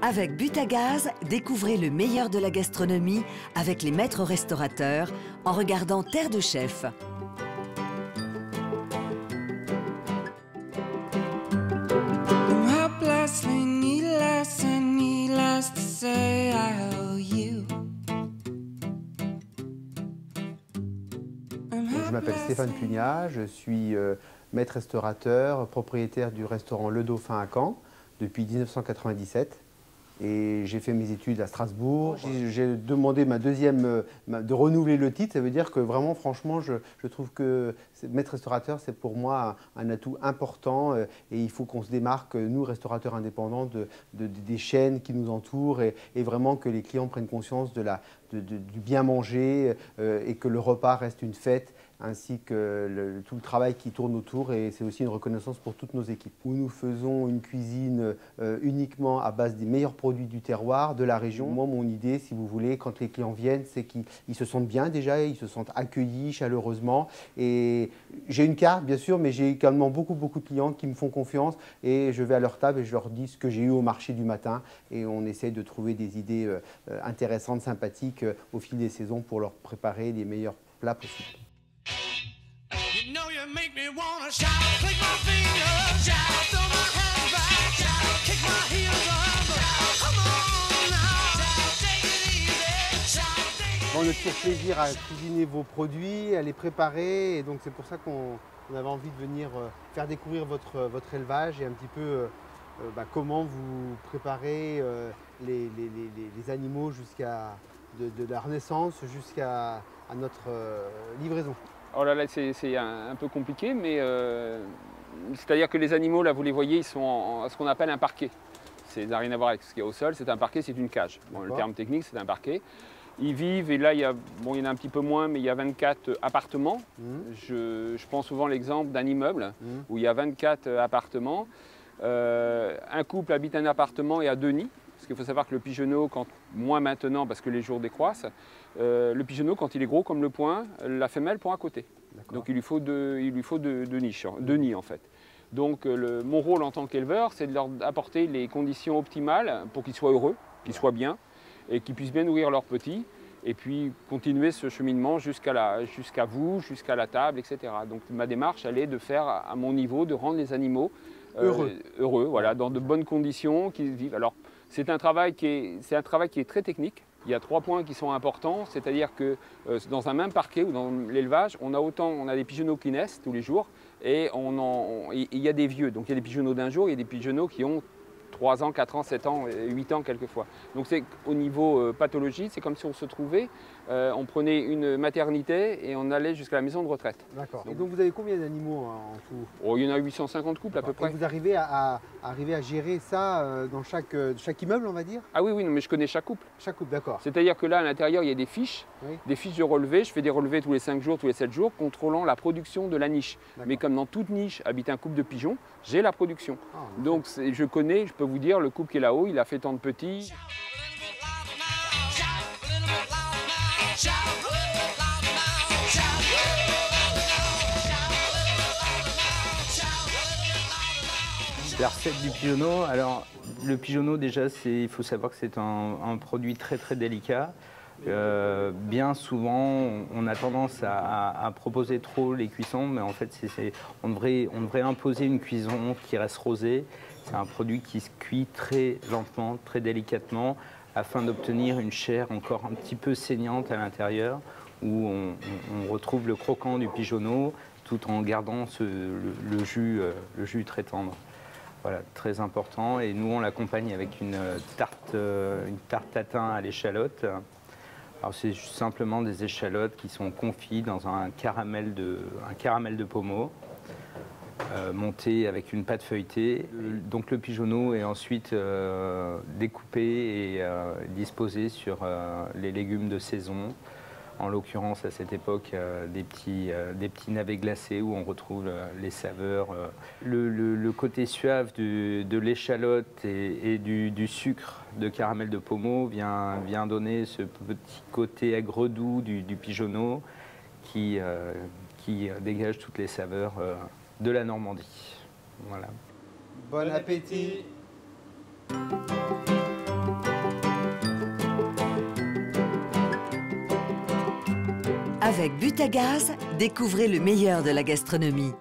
Avec Butagaz, découvrez le meilleur de la gastronomie avec les maîtres restaurateurs en regardant Terre de Chef. Je m'appelle Stéphane Pugnat, je suis maître restaurateur, propriétaire du restaurant Le Dauphin à Caen depuis 1997. Et j'ai fait mes études à Strasbourg. J'ai demandé de renouveler le titre. Ça veut dire que vraiment, franchement, je trouve que maître restaurateur, c'est pour moi un atout important. Et il faut qu'on se démarque, nous, restaurateurs indépendants, des chaînes qui nous entourent et vraiment que les clients prennent conscience du bien manger et que le repas reste une fête, ainsi que tout le travail qui tourne autour, et c'est aussi une reconnaissance pour toutes nos équipes. Où nous faisons une cuisine uniquement à base des meilleurs produits du terroir, de la région. Moi, mon idée, si vous voulez, quand les clients viennent, c'est qu'ils se sentent bien déjà, ils se sentent accueillis chaleureusement. Et j'ai une carte, bien sûr, mais j'ai également beaucoup de clients qui me font confiance, et je vais à leur table et je leur dis ce que j'ai eu au marché du matin, et on essaie de trouver des idées intéressantes, sympathiques au fil des saisons pour leur préparer les meilleurs plats possibles. On a toujours plaisir à cuisiner vos produits, à les préparer, et donc c'est pour ça qu'on avait envie de venir faire découvrir votre élevage et un petit peu comment vous préparez les animaux de leur naissance jusqu'à notre livraison. Oh là là, c'est un peu compliqué, mais c'est-à-dire que les animaux, là, vous les voyez, ils sont à ce qu'on appelle un parquet. Ça n'a rien à voir avec ce qu'il y a au sol, c'est un parquet, c'est une cage. Bon, le terme technique, c'est un parquet. Ils vivent, et là, il y en a un petit peu moins, mais il y a 24 appartements. Je prends souvent l'exemple d'un immeuble où il y a 24 appartements. Un couple habite un appartement et a 2 nids. Parce qu'il faut savoir que le pigeonneau, moins maintenant parce que les jours décroissent, le pigeonneau, quand il est gros comme le poing, la femelle pond à côté. Donc il lui faut deux nids en fait. Donc mon rôle en tant qu'éleveur, c'est de leur apporter les conditions optimales pour qu'ils soient heureux, qu'ils soient bien et qu'ils puissent bien nourrir leurs petits. Et puis continuer ce cheminement jusqu'à vous, jusqu'à la table, etc. Donc ma démarche, elle est de faire à mon niveau, de rendre les animaux heureux, voilà, dans de bonnes conditions, qu'ils vivent. Alors, c'est un travail qui est très technique. Il y a 3 points qui sont importants, c'est-à-dire que dans un même parquet ou dans l'élevage, on a des pigeonneaux qui naissent tous les jours et il y a des vieux. Donc il y a des pigeonneaux d'un jour, il y a des pigeonneaux qui ont 3 ans, 4 ans, 7 ans, 8 ans quelquefois. Donc c'est au niveau pathologie, c'est comme si on se trouvait, on prenait une maternité et on allait jusqu'à la maison de retraite. D'accord. Et donc vous avez combien d'animaux en tout? Oh, il y en a 850 couples à peu près. Et vous arrivez à gérer ça dans chaque immeuble, on va dire? Ah oui, non, mais je connais chaque couple. Chaque couple, d'accord. C'est-à-dire que là, à l'intérieur, il y a des fiches de relevés. Je fais des relevés tous les 5 jours, tous les 7 jours, contrôlant la production de la niche. Mais comme dans toute niche habite un couple de pigeons, j'ai la production. Donc je connais, je peux vous dire, le couple qui est là-haut, il a fait tant de petits. La recette du pigeonneau, alors le pigeonneau déjà, il faut savoir que c'est un produit très délicat. Bien souvent, on a tendance à proposer trop les cuissons, mais en fait, on devrait imposer une cuisson qui reste rosée. C'est un produit qui se cuit très lentement, très délicatement, afin d'obtenir une chair encore un petit peu saignante à l'intérieur, où on retrouve le croquant du pigeonneau, tout en gardant le jus très tendre. Voilà, très important. Et nous, on l'accompagne avec une tarte tatin à l'échalote. Alors, c'est simplement des échalotes qui sont confites dans un caramel de pommeau, monté avec une pâte feuilletée. Donc, le pigeonneau est ensuite découpé et disposé sur les légumes de saison. En l'occurrence, à cette époque, des petits navets glacés où on retrouve les saveurs. Le côté suave de l'échalote et du sucre de caramel de pommeau vient donner ce petit côté aigre-doux du pigeonneau qui dégage toutes les saveurs de la Normandie. Voilà. Bon appétit! Avec Butagaz, découvrez le meilleur de la gastronomie.